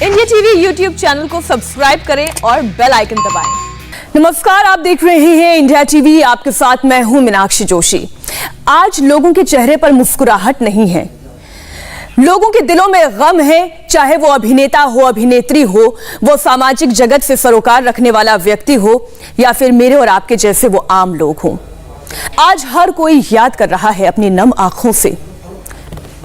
India TV YouTube channel को subscribe करें और बेल आइकन दबाएं। नमस्कार, आप देख रहे हैं इंडिया टीवी। आपके साथ मैं हूं मीनाक्षी जोशी। आज लोगों के चेहरे पर मुस्कुराहट नहीं है, लोगों के दिलों में गम है। चाहे वो अभिनेता हो, अभिनेत्री हो, वो सामाजिक जगत से सरोकार रखने वाला व्यक्ति हो, या फिर मेरे और आपके जैसे वो आम लोग हों। आज हर कोई याद कर रहा है अपनी नम आंखों से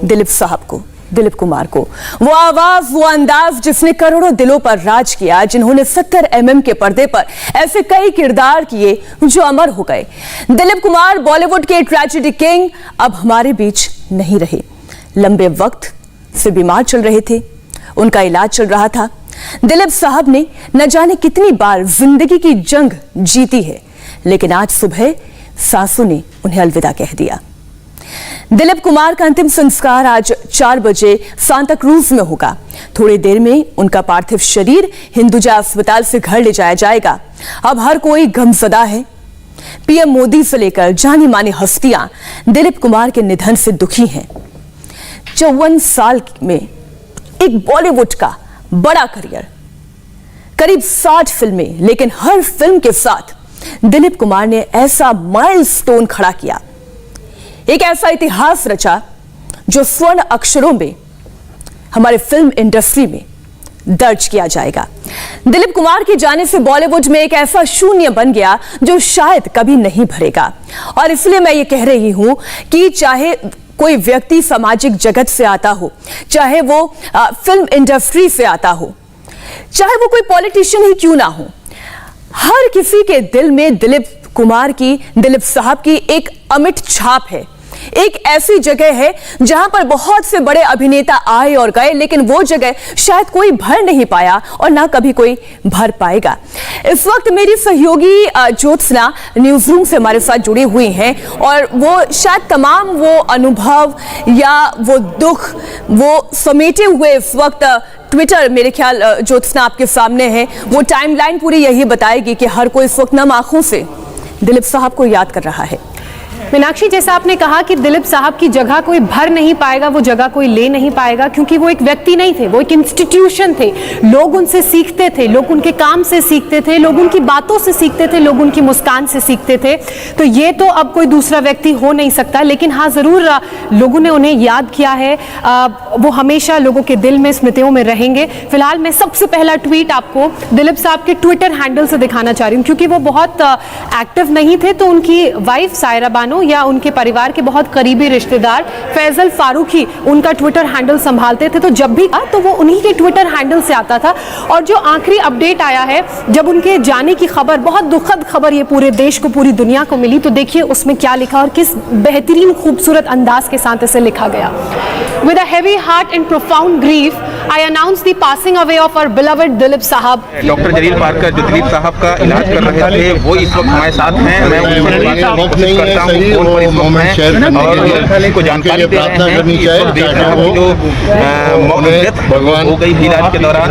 दिलीप साहब को, दिलीप कुमार को। वो आवाज, वो अंदाज जिसने करोड़ों दिलों पर राज किया, जिन्होंने 70 mm के पर्दे पर ऐसे कई किरदार किए जो अमर हो गए। दिलीप कुमार बॉलीवुड के ट्रेजेडी किंग अब हमारे बीच नहीं रहे। लंबे वक्त से बीमार चल रहे थे, उनका इलाज चल रहा था। दिलीप साहब ने न जाने कितनी बार जिंदगी की जंग जीती है, लेकिन आज सुबह सांसों ने उन्हें अलविदा कह दिया। दिलीप कुमार का अंतिम संस्कार आज 4 बजे सांता क्रूज में होगा। थोड़ी देर में उनका पार्थिव शरीर हिंदुजा अस्पताल से घर ले जाया जाएगा। अब हर कोई गमजदा है। पीएम मोदी से लेकर जानी मानी हस्तियां दिलीप कुमार के निधन से दुखी हैं। 54 साल में एक बॉलीवुड का बड़ा करियर, करीब 60 फिल्में, लेकिन हर फिल्म के साथ दिलीप कुमार ने ऐसा माइलस्टोन खड़ा किया, एक ऐसा इतिहास रचा जो स्वर्ण अक्षरों में हमारे फिल्म इंडस्ट्री में दर्ज किया जाएगा। दिलीप कुमार के जाने से बॉलीवुड में एक ऐसा शून्य बन गया जो शायद कभी नहीं भरेगा। और इसलिए मैं ये कह रही हूं कि चाहे कोई व्यक्ति सामाजिक जगत से आता हो, चाहे वो फिल्म इंडस्ट्री से आता हो, चाहे वो कोई पॉलिटिशियन ही क्यों ना हो, हर किसी के दिल में दिलीप कुमार की, दिलीप साहब की एक अमिट छाप है। एक ऐसी जगह है जहां पर बहुत से बड़े अभिनेता आए और गए, लेकिन वो जगह शायद कोई भर नहीं पाया और ना कभी कोई भर पाएगा। इस वक्त मेरी सहयोगी ज्योत्सना न्यूज रूम से हमारे साथ जुड़ी हुई हैं और वो शायद तमाम वो अनुभव या वो दुख वो समेटे हुए इस वक्त ट्विटर, मेरे ख्याल ज्योत्सना आपके सामने है, वो टाइमलाइन पूरी यही बताएगी कि हर कोई इस वक्त नम आंखों से दिलीप साहब को याद कर रहा है। मीनाक्षी, जैसा आपने कहा कि दिलीप साहब की जगह कोई भर नहीं पाएगा, वो जगह कोई ले नहीं पाएगा, क्योंकि वो एक व्यक्ति नहीं थे, वो एक इंस्टीट्यूशन थे। लोग उनसे सीखते थे, लोग उनके काम से सीखते थे, लोग उनकी बातों से सीखते थे, लोग उनकी मुस्कान से सीखते थे। तो ये तो अब कोई दूसरा व्यक्ति हो नहीं सकता, लेकिन हाँ, जरूर लोगों ने उन्हें याद किया है। वो हमेशा लोगों के दिल में, स्मृतियों में रहेंगे। फिलहाल मैं सबसे पहला ट्वीट आपको दिलीप साहब के ट्विटर हैंडल से दिखाना चाह रही हूँ, क्योंकि वो बहुत एक्टिव नहीं थे, तो उनकी वाइफ सायरा बानो या उनके परिवार के बहुत करीबी रिश्तेदार फैजल फारूकी उनका ट्विटर हैंडल संभालते थे। तो जब भी तो वो उन्हीं के ट्विटर हैंडल से आता था। और जो आखिरी अपडेट आया है, जब उनके जाने की खबर, बहुत दुखद खबर ये पूरे देश को, पूरी दुनिया को मिली, तो देखिए उसमें क्या लिखा और किस बेहतरीन खूबसूरत अंदाज के साथ इसे लिखा गया। With a heavy heart and profound grief, I announce the passing away of our beloved Dilip साहब। डॉक्टर जलील पारकर जो दिलीप साहब का इलाज कर रहे थे, वो इस वक्त हमारे साथ हैं। मैं उनसे कोशिश करता हूँ फोन पर इस वक्त मैं, और को जानकारी दे रहे हैं कि इस वक्त जो भगवान हो गई इलाज के दौरान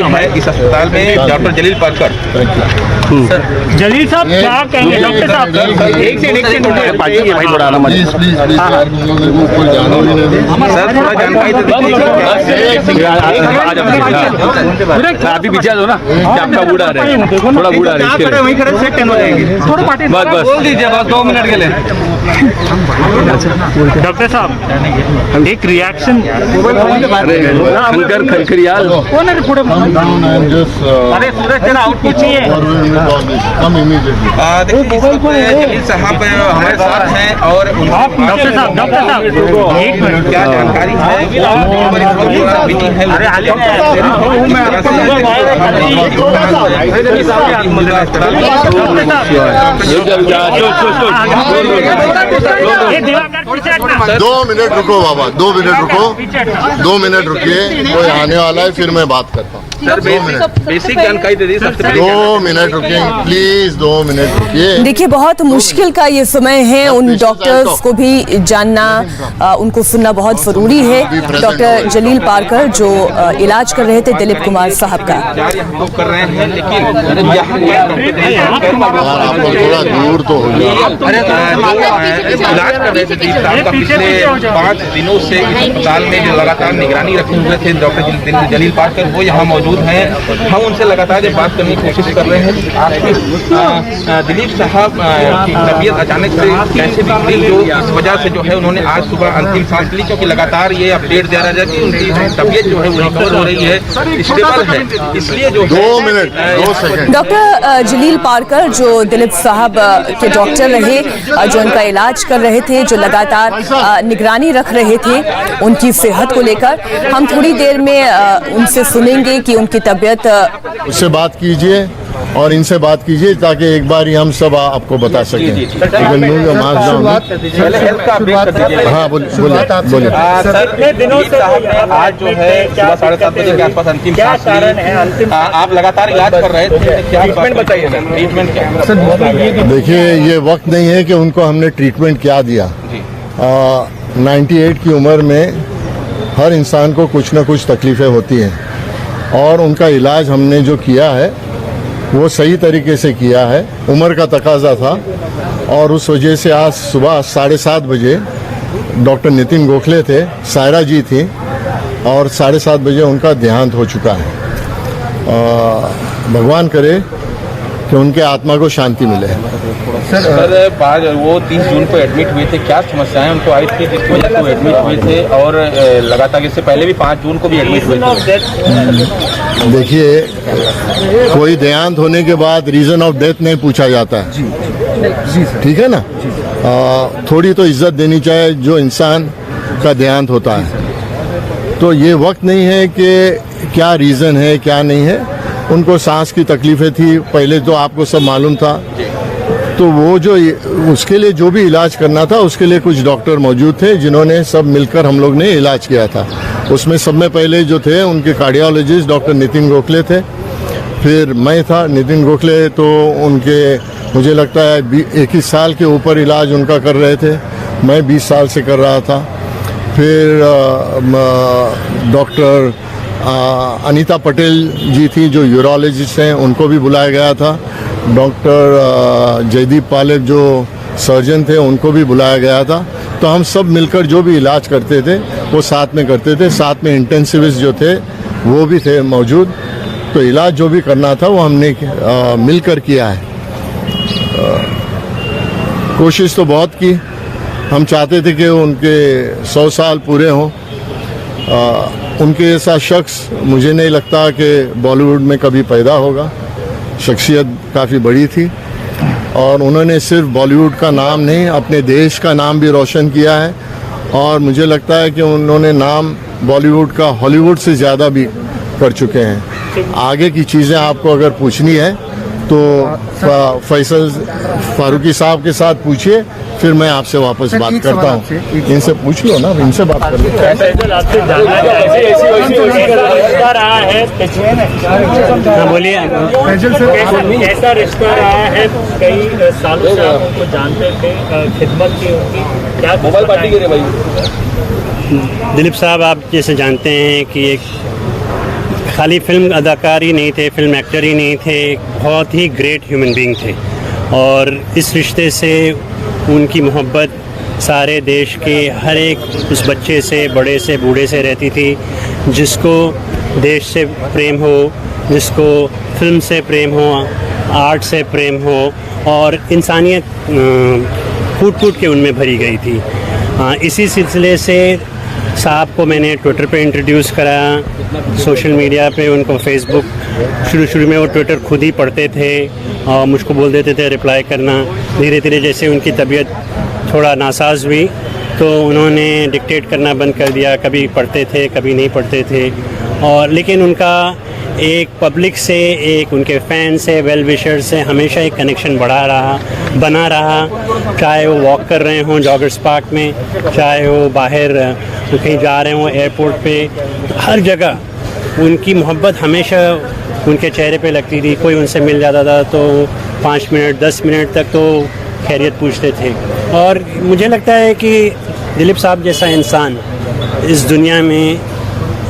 है इस अस्पताल में डॉक्टर जलील पारकर। जलील साहब क्या कहेंगे? डॉक्टर साहब एक सेकंड भाई, थोड़ा आना मत सर, थोड़ा जानकारी अभी बिजा दो ना, आपका बूढ़ा आ रहा है, थोड़ा बूढ़ा आ रहा है, वहीं खड़े सेकंड हो जाएंगे, थोड़ा पार्टी बस बोल दीजिए, बस 2 मिनट के लिए। डॉक्टर साहब एक रिएक्शन खनकर खनखरियाल, अरे सूरज तेरा आउटपुट चाहिए। जलील साहब हमारे साथ हैं और डॉक्टर साहब एक मिनट, क्या जानकारी है? दो मिनट रुको बाबा, 2 मिनट रुको, 2 मिनट रुकिए, कोई आने वाला है, फिर मैं बात करता हूँ। सर बेसिक जानकारी दे दी सबसे पहले। 2 मिनट रुकिए प्लीज, 2 मिनट रुकिए। देखिए, बहुत मुश्किल का ये समय है, उन डॉक्टर्स को भी जानना, उनको सुनना बहुत जरूरी है। डॉक्टर जलील पारकर जो इलाज कर रहे थे दिलीप कुमार साहब का। कर रहे हैं, लेकिन थोड़ा दूर तो हो इलाज कर रहे थे साहब का पिछले 5 दिनों से इस अस्पताल में जो लगातार निगरानी रखे हुए थे डॉक्टर जलील पारकर, वो यहाँ मौजूद हैं। हम उनसे लगातार बात करने की कोशिश कर रहे हैं। आपकी दिलीप साहब की तबीयत अचानक से कैसे बिगड़ी, जो इस वजह से जो है उन्होंने आज सुबह अंतिम सांस ली, क्योंकि लगातार ये अपडेट दिया रहा है कि उनकी तबीयत जो है वो रिकवर हो रही है, स्टेबल है, इसलिए जो 2 मिनट 2 सेकंड। डॉक्टर जलील पारकर जो दिलीप साहब के डॉक्टर रहे, जो उनका इलाज कर रहे थे, जो लगातार निगरानी रख रहे थे उनकी सेहत को लेकर, हम थोड़ी देर में उनसे सुनेंगे कि उनकी तबीयत। उससे बात कीजिए और इनसे बात कीजिए ताकि एक बार ही हम सब आपको बता सकें। हाँ बोलिए। कितने दिनों से आज जो है सुबह 7:30 बजे के आसपास अंतिम सांस ली, आप लगातार इलाज कर रहे थे, क्या ट्रीटमेंट बताइए सर? ट्रीटमेंट क्या? देखिए, ये वक्त नहीं है कि उनको हमने ट्रीटमेंट क्या दिया। 98 की उम्र में हर इंसान को कुछ ना कुछ तकलीफें होती हैं और उनका इलाज हमने जो किया है वो सही तरीके से किया है। उम्र का तकाजा था और उस वजह से आज सुबह 7:30 बजे डॉक्टर नितिन गोखले थे, सायरा जी थी और 7:30 बजे उनका देहांत हो चुका है। भगवान करे कि उनके आत्मा को शांति मिले। सर बाद वो 30 जून को एडमिट हुए थे, क्या समस्याएं उनको आई थी जिस वजह से वो एडमिट हुए थे, और लगातार इससे पहले भी 5 जून को भी एडमिट हुए थे? देखिए, कोई देहांत होने के बाद रीजन ऑफ डेथ नहीं पूछा जाता है, ठीक है ना। थोड़ी तो इज्जत देनी चाहिए जो इंसान का देहांत होता है। तो ये वक्त नहीं है कि क्या रीज़न है क्या नहीं है। उनको सांस की तकलीफें थी, पहले तो आपको सब मालूम था, तो वो जो उसके लिए जो भी इलाज करना था उसके लिए कुछ डॉक्टर मौजूद थे जिन्होंने सब मिलकर हम लोग ने इलाज किया था। उसमें सब में पहले जो थे उनके कार्डियोलॉजिस्ट डॉक्टर नितिन गोखले थे, फिर मैं था। नितिन गोखले तो उनके मुझे लगता है 21 साल के ऊपर इलाज उनका कर रहे थे, मैं 20 साल से कर रहा था। फिर डॉक्टर अनीता पटेल जी थी जो यूरोलॉजिस्ट हैं, उनको भी बुलाया गया था। डॉक्टर जयदीप पालेब जो सर्जन थे उनको भी बुलाया गया था। तो हम सब मिलकर जो भी इलाज करते थे वो साथ में करते थे। साथ में इंटेंसिविस्ट जो थे वो भी थे मौजूद। तो इलाज जो भी करना था वो हमने मिलकर किया है। कोशिश तो बहुत की, हम चाहते थे कि उनके 100 साल पूरे हों। उनके जैसा शख्स मुझे नहीं लगता कि बॉलीवुड में कभी पैदा होगा। शख्सियत काफ़ी बड़ी थी और उन्होंने सिर्फ बॉलीवुड का नाम नहीं अपने देश का नाम भी रोशन किया है। और मुझे लगता है कि उन्होंने नाम बॉलीवुड का हॉलीवुड से ज़्यादा भी कर चुके हैं। आगे की चीज़ें आपको अगर पूछनी है तो फैसल फारूकी साहब के साथ पूछिए, फिर मैं आपसे वापस बात करता हूँ। इनसे पूछ लो ना, इनसे बात कर लो। बोलिए, कैसा रिश्ता रहा है? कई सालों से आप उनको जानते थे, खिदमत की उनकी, क्या मोबाइल पार्टी के भाई? दिलीप साहब आप जैसे जानते हैं कि एक खाली फिल्म अदाकार ही नहीं थे, फिल्म एक्टर ही नहीं थे, बहुत ही ग्रेट ह्यूमन बीइंग थे। और इस रिश्ते से उनकी मोहब्बत सारे देश के हर एक उस बच्चे से, बड़े से, बूढ़े से रहती थी। जिसको देश से प्रेम हो, जिसको फिल्म से प्रेम हो, आर्ट से प्रेम हो, और इंसानियत कूट कूट के उनमें भरी गई थी। इसी सिलसिले से साहब को मैंने ट्विटर पे इंट्रोड्यूस करा, सोशल मीडिया पे उनको फेसबुक। शुरू में वो ट्विटर खुद ही पढ़ते थे और मुझको बोल देते थे रिप्लाई करना। धीरे धीरे जैसे उनकी तबीयत थोड़ा नासाज हुई तो उन्होंने डिक्टेट करना बंद कर दिया। कभी पढ़ते थे, कभी नहीं पढ़ते थे। और लेकिन उनका एक पब्लिक से, एक उनके फैन से, वेल विशर से हमेशा एक कनेक्शन बना रहा। चाहे वो वॉक कर रहे हों जॉगर्स पार्क में, चाहे वो बाहर कहीं जा रहे हों एयरपोर्ट पे, हर जगह उनकी मोहब्बत हमेशा उनके चेहरे पे लगती थी। कोई उनसे मिल जाता था तो 5 मिनट 10 मिनट तक तो खैरियत पूछते थे। और मुझे लगता है कि दिलीप साहब जैसा इंसान इस दुनिया में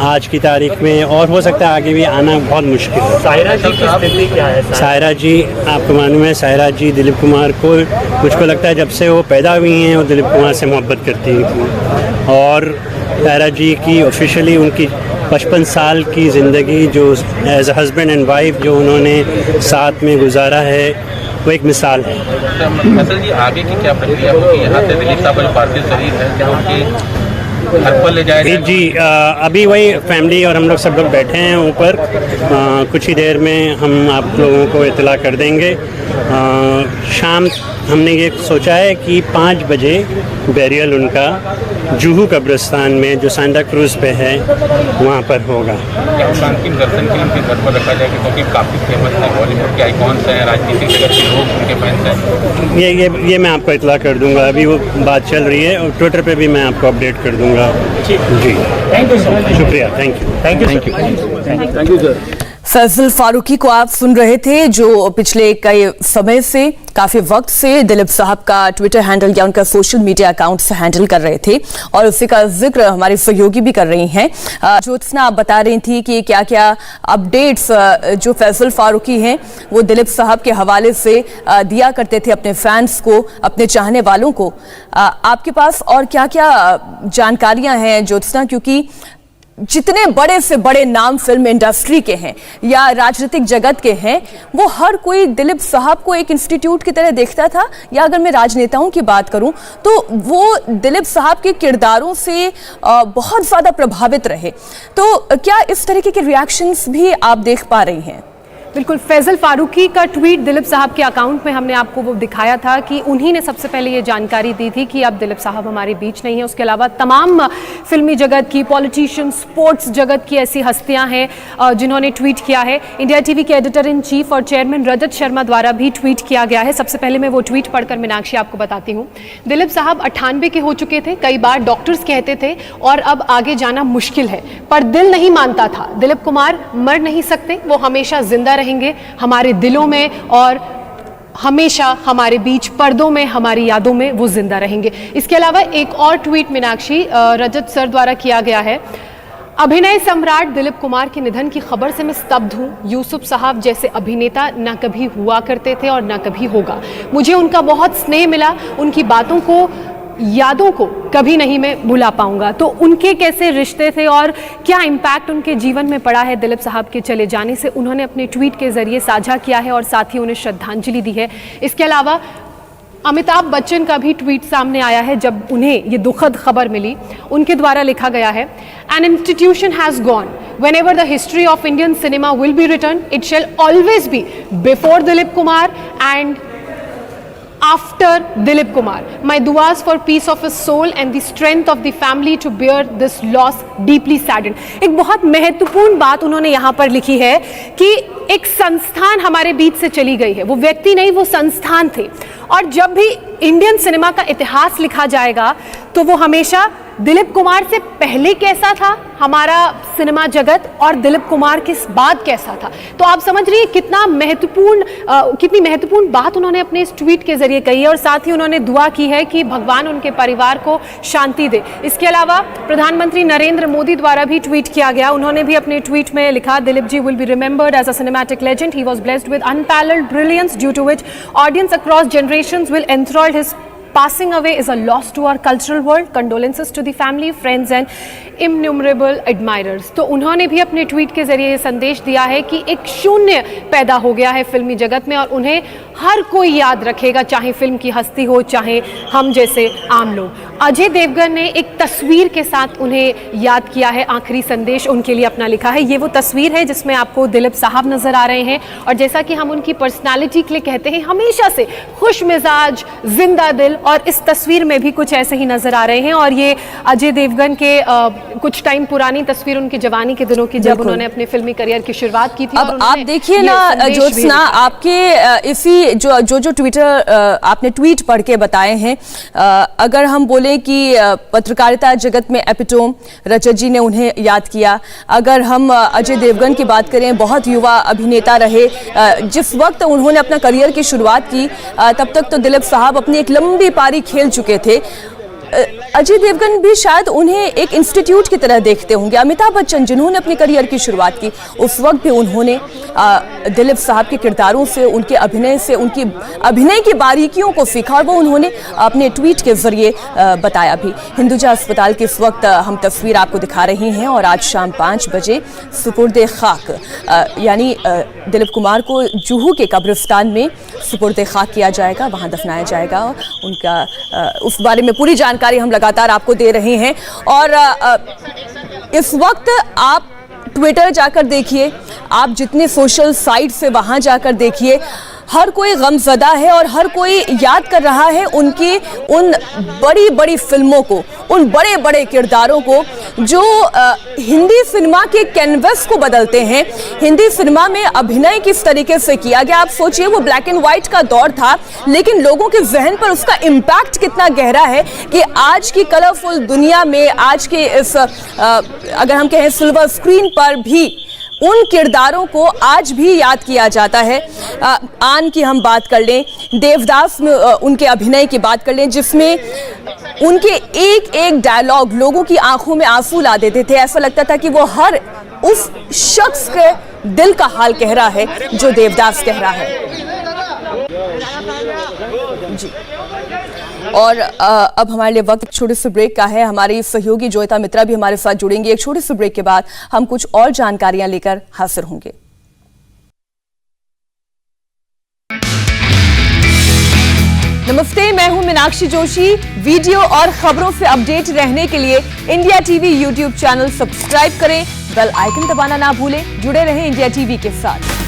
आज की तारीख में, और हो सकता है आगे भी आना बहुत मुश्किल है। सायरा जी की स्थिति क्या है? सायरा जी, आपको मालूम है सायरा जी दिलीप कुमार को, मुझको लगता है जब से वो पैदा हुई हैं वो दिलीप कुमार से मोहब्बत करती हैं, और सायरा जी की ऑफिशियली उनकी 55 साल की ज़िंदगी जो as a husband and wife जो उन्होंने साथ में गुजारा है वो एक मिसाल है। फसल जी, आगे की क्या प्रक्रिया होगी? यहाँ से दिलीप साहब का जो पार्थिव शरीर है क्या उनकी घर पर ले जाएगा? जी, अभी वही फैमिली और हम लोग सब लोग बैठे हैं ऊपर, कुछ ही देर में हम आप लोगों को इत्तला कर देंगे। शाम हमने ये सोचा है कि 5 बजे बैरियल उनका जुहू कब्रिस्तान में जो सांता क्रूज पे है वहाँ पर होगा। अंतिम दर्शन के लिए उनके घर पर रखा जाएगा क्योंकि काफ़ी फेमस है, बॉलीवुड के आइकॉन्स हैं, राजनीतिक जगत के लोग उनके फैंस हैं। ये मैं आपको इत्तला कर दूंगा, अभी वो बात चल रही है और ट्विटर पे भी मैं आपको अपडेट कर दूंगा। जी, थैंक यू सो मच। शुक्रिया, thank you sir. Faisal Farooqui को आप सुन रहे थे, जो पिछले कई समय से, काफी वक्त से दिलीप साहब का ट्विटर हैंडल या उनका सोशल मीडिया अकाउंट से हैंडल कर रहे थे, और उसी का जिक्र हमारे सहयोगी भी कर रही हैं। ज्योत्सना, आप बता रही थी कि क्या क्या अपडेट्स जो फैजल फारूकी हैं वो दिलीप साहब के हवाले से दिया करते थे अपने फैंस को, अपने चाहने वालों को। आपके पास और क्या क्या जानकारियां हैं ज्योत्सना, क्योंकि जितने बड़े से बड़े नाम फिल्म इंडस्ट्री के हैं या राजनीतिक जगत के हैं, वो हर कोई दिलीप साहब को एक इंस्टीट्यूट की तरह देखता था, या अगर मैं राजनेताओं की बात करूं तो वो दिलीप साहब के किरदारों से बहुत ज़्यादा प्रभावित रहे। तो क्या इस तरीके के रिएक्शंस भी आप देख पा रही हैं? बिल्कुल, फैजल फारूकी का ट्वीट दिलीप साहब के अकाउंट में हमने आपको वो दिखाया था कि उन्हीं ने सबसे पहले ये जानकारी दी थी कि अब दिलीप साहब हमारे बीच नहीं है। उसके अलावा तमाम फिल्मी जगत की, पॉलिटिशियन, स्पोर्ट्स जगत की ऐसी हस्तियां हैं जिन्होंने ट्वीट किया है। इंडिया टीवी के एडिटर इन चीफ और चेयरमैन रजत शर्मा द्वारा भी ट्वीट किया गया है। सबसे पहले मैं वो ट्वीट पढ़कर मीनाक्षी आपको बताती हूँ। दिलीप साहब 98 के हो चुके थे, कई बार डॉक्टर्स कहते थे और अब आगे जाना मुश्किल है, पर दिल नहीं मानता था। दिलीप कुमार मर नहीं सकते, वो हमेशा जिंदा रहेंगे हमारे दिलों में, और हमेशा हमारे बीच पर्दों में, हमारी यादों में वो जिंदा रहेंगे। इसके अलावा एक और ट्वीट मीनाक्षी रजत सर द्वारा किया गया है। अभिनय सम्राट दिलीप कुमार के निधन की खबर से मैं स्तब्ध हूँ। यूसुफ साहब जैसे अभिनेता ना कभी हुआ करते थे और ना कभी होगा। मुझे उनका बहुत स्नेह मिला, उनकी बातों को, यादों को कभी नहीं मैं भुला पाऊंगा। तो उनके कैसे रिश्ते थे और क्या इम्पैक्ट उनके जीवन में पड़ा है दिलीप साहब के चले जाने से, उन्होंने अपने ट्वीट के जरिए साझा किया है और साथ ही उन्हें श्रद्धांजलि दी है। इसके अलावा अमिताभ बच्चन का भी ट्वीट सामने आया है जब उन्हें ये दुखद खबर मिली। उनके द्वारा लिखा गया है, an institution has gone, whenever the history of Indian cinema will be written, it shall always be before Dilip Kumar and after Dilip Kumar. My duas for peace of his soul and the strength of the family to bear this loss deeply saddened. एक बहुत महत्वपूर्ण बात उन्होंने यहाँ पर लिखी है कि एक संस्थान हमारे बीच से चली गई है। वो व्यक्ति नहीं, वो संस्थान थे, और जब भी इंडियन सिनेमा का इतिहास लिखा जाएगा तो वो हमेशा दिलीप कुमार से पहले कैसा था हमारा सिनेमा जगत और दिलीप कुमार के बाद कैसा था। तो आप समझ रही है कितना कितनी महत्वपूर्ण बात उन्होंने अपने इस ट्वीट के जरिए कही है, और साथ ही उन्होंने दुआ की है कि भगवान उनके परिवार को शांति दे। इसके अलावा प्रधानमंत्री नरेंद्र मोदी द्वारा भी ट्वीट किया गया। उन्होंने भी अपने ट्वीट में लिखा, Dilip ji will be remembered as a cinematic legend. He was blessed with unparalleled brilliance due to which audience across generations will enthralled his passing away is a loss to our cultural world. Condolences to the family, friends and innumerable admirers. तो उन्होंने भी अपने tweet के जरिए ये संदेश दिया है कि एक शून्य पैदा हो गया है फिल्मी जगत में, और उन्हें हर कोई याद रखेगा, चाहे फिल्म की हस्ती हो, चाहे हम जैसे आम लोग। अजय देवगन ने एक तस्वीर के साथ उन्हें याद किया है, आखिरी संदेश उनके लिए अपना लिखा है। ये वो तस्वीर है जिसमें आपको दिलीप साहब नजर आ रहे हैं, और जैसा कि हम उनकी पर्सनालिटी के लिए कहते हैं, हमेशा से खुश मिजाज, जिंदा दिल, और इस तस्वीर में भी कुछ ऐसे ही नजर आ रहे हैं। और ये अजय देवगन के कुछ टाइम पुरानी तस्वीर उनकी जवानी के दिनों की, जब उन्होंने अपने फिल्मी करियर की शुरुआत की थी। अब आप देखिए ना ज्योत्सना, आपके इसी जो ट्विटर आपने ट्वीट पढ़ के बताए हैं, अगर हम बोले कि पत्रकारिता जगत में एपिटोम रजत जी ने उन्हें याद किया, अगर हम अजय देवगन की बात करें, बहुत युवा अभिनेता रहे, जिस वक्त उन्होंने अपना करियर की शुरुआत की तब तक तो दिलीप साहब अपनी एक लंबी पारी खेल चुके थे। अजय देवगन भी शायद उन्हें एक इंस्टीट्यूट की तरह देखते होंगे। अमिताभ बच्चन जिन्होंने अपनी करियर की शुरुआत की, उस वक्त भी उन्होंने दिलीप साहब के किरदारों से, उनके अभिनय से, उनकी अभिनय की बारीकियों को सीखा और वो उन्होंने अपने ट्वीट के जरिए बताया भी। हिंदुजा अस्पताल की इस वक्त हम तस्वीर आपको दिखा रहे हैं और आज शाम 5 बजे सुपुर्दे खाक यानी दिलीप कुमार को जुहू के कब्रिस्तान में सुपुर्दे खाक किया जाएगा, वहां दफनाया जाएगा। उनका उस बारे में पूरी जानकारी हम लगातार आपको दे रहे हैं। और इस वक्त आप ट्विटर जाकर देखिए, आप जितने सोशल साइट से वहां जाकर देखिए, हर कोई गमज़दा है और हर कोई याद कर रहा है उनकी उन बड़ी बड़ी फिल्मों को, उन बड़े बड़े किरदारों को जो हिंदी सिनेमा के कैनवस को बदलते हैं। हिंदी सिनेमा में अभिनय किस तरीके से किया गया, आप सोचिए, वो ब्लैक एंड व्हाइट का दौर था, लेकिन लोगों के जहन पर उसका इम्पैक्ट कितना गहरा है कि आज की कलरफुल दुनिया में, आज के इस अगर हम कहें सिल्वर स्क्रीन पर भी उन किरदारों को आज भी याद किया जाता है। आन की हम बात कर लें, देवदास में उनके अभिनय की बात कर लें, जिसमें उनके एक एक डायलॉग लोगों की आंखों में आंसू ला देते थे। ऐसा लगता था कि वो हर उस शख्स के दिल का हाल कह रहा है जो देवदास कह रहा है। जी, और अब हमारे लिए वक्त छोटे से ब्रेक का है। हमारी सहयोगी जोयता मित्रा भी हमारे साथ जुड़ेंगी। एक छोटे से ब्रेक के बाद हम कुछ और जानकारियां लेकर हाजिर होंगे। नमस्ते, मैं हूं मीनाक्षी जोशी। वीडियो और खबरों से अपडेट रहने के लिए India TV YouTube channel subscribe करें, बेल आइकन दबाना ना भूलें। जुड़े रहें इंडिया टीवी के साथ।